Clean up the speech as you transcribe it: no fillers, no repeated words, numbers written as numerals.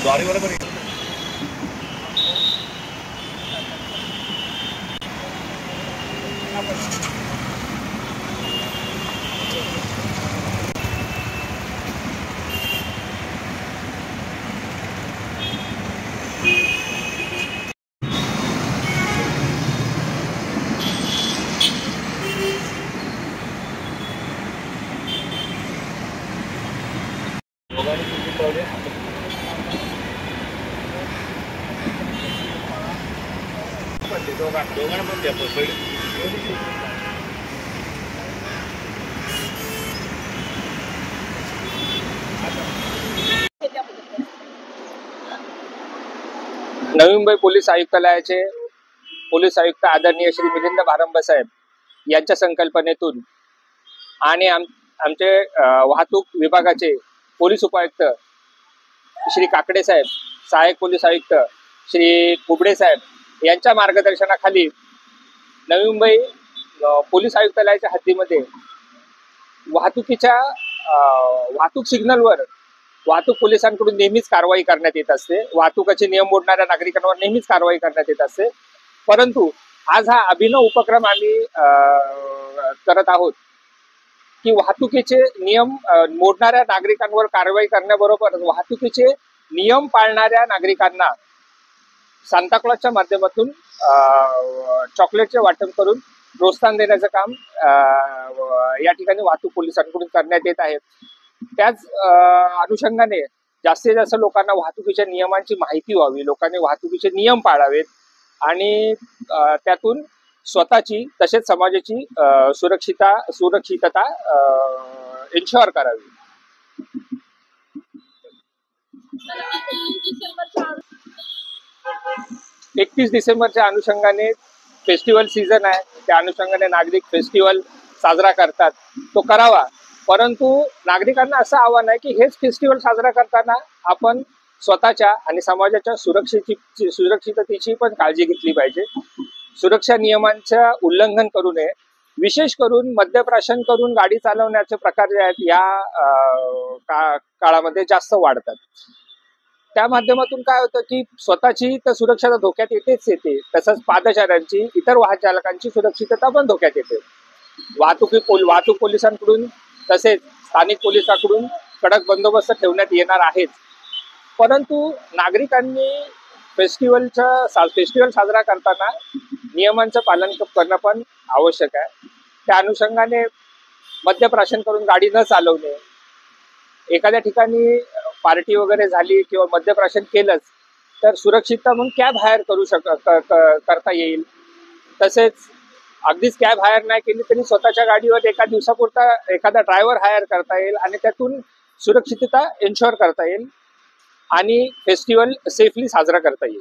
द्वारे बरोबर आहे. दोघांना पण द्या पहिले. नवी मुंबई पोलीस आयुक्तालयाचे पोलीस आयुक्त आदरणीय श्री मिलिंद भारंबे साहेब यांच्या संकल्पनेतून आणि आमचे वाहतूक विभागाचे पोलीस उपायुक्त श्री काकडे साहेब, सहाय्यक पोलीस आयुक्त श्री कुबडे साहेब यांच्या मार्गदर्शनाखाली नवी मुंबई पोलीस आयुक्तालयाच्या हद्दीमध्ये वाहतूक सिग्नलवर वाहतूक पोलिसांकडून नेहमीच कारवाई करण्यात येत असते. वाहतुकीचे नियम मोडणाऱ्या नागरिकांवर नेहमीच कारवाई करण्यात येत असते. परंतु आज हा अभिनव उपक्रम आम्ही करत आहोत की वाहतुकीचे नियम मोडणाऱ्या नागरिकांवर कारवाई करण्याबरोबर वाहतुकीचे नियम पाळणाऱ्या नागरिकांना सांताक्लॉजच्या माध्यमातून चॉकलेटचे वाटप करून प्रोत्साहन देण्याचं काम या ठिकाणी वाहतूक पोलिसांकडून करण्यात येत आहे. त्याच अनुषंगाने जास्तीत जास्त लोकांना वाहतुकीच्या नियमांची माहिती व्हावी, लोकांनी वाहतुकीचे नियम पाळावेत आणि त्यातून स्वतःची तसेच समाजाची सुरक्षितता इन्शुअर करावी. 31 डिसेंबरच्या अनुषंगाने फेस्टिवल सीझन आहे, त्या अनुषंगाने नागरिक फेस्टिवल साजरा करतात, तो करावा. परंतु नागरिकांना असं आव्हान आहे की हेच फेस्टिवल साजरा करताना आपण स्वतःच्या आणि समाजाच्या सुरक्षिततेची पण काळजी घेतली पाहिजे. सुरक्षा नियमांचं उल्लंघन करू नये. विशेष करून मद्यप्राशन करून गाडी चालवण्याचे प्रकार जे आहेत या काळामध्ये जास्त वाढतात. त्या माध्यमातून काय होतं की स्वतःची तर सुरक्षा धोक्यात येते, तसंच पादचाऱ्यांची, इतर वाहन चालकांची सुरक्षितता पण धोक्यात येते. वाहतूक पोलिसांकडून तसेच स्थानिक पोलिसांकडून कडक बंदोबस्त ठेवण्यात येणार आहेच. परंतु नागरिकांनी फेस्टिवल साजरा करताना नियमांचं पालन करणं पण आवश्यक आहे. त्या अनुषंगाने मद्यप्राशन करून गाडी न चालवणे, एखाद्या ठिकाणी पार्टी वगैरे झाली किंवा मद्यप्राशन केलंच तर सुरक्षितता म्हणून कॅब हायर करता येईल. तसेच अगदीच कॅब हायर नाही केली तरी स्वतःच्या गाडीवर एका दिवसापुरता एखादा ड्रायव्हर हायर करता येईल आणि त्यातून सुरक्षितता इन्शुअर करता येईल आणि फेस्टिवल सेफली साजरा करता येईल.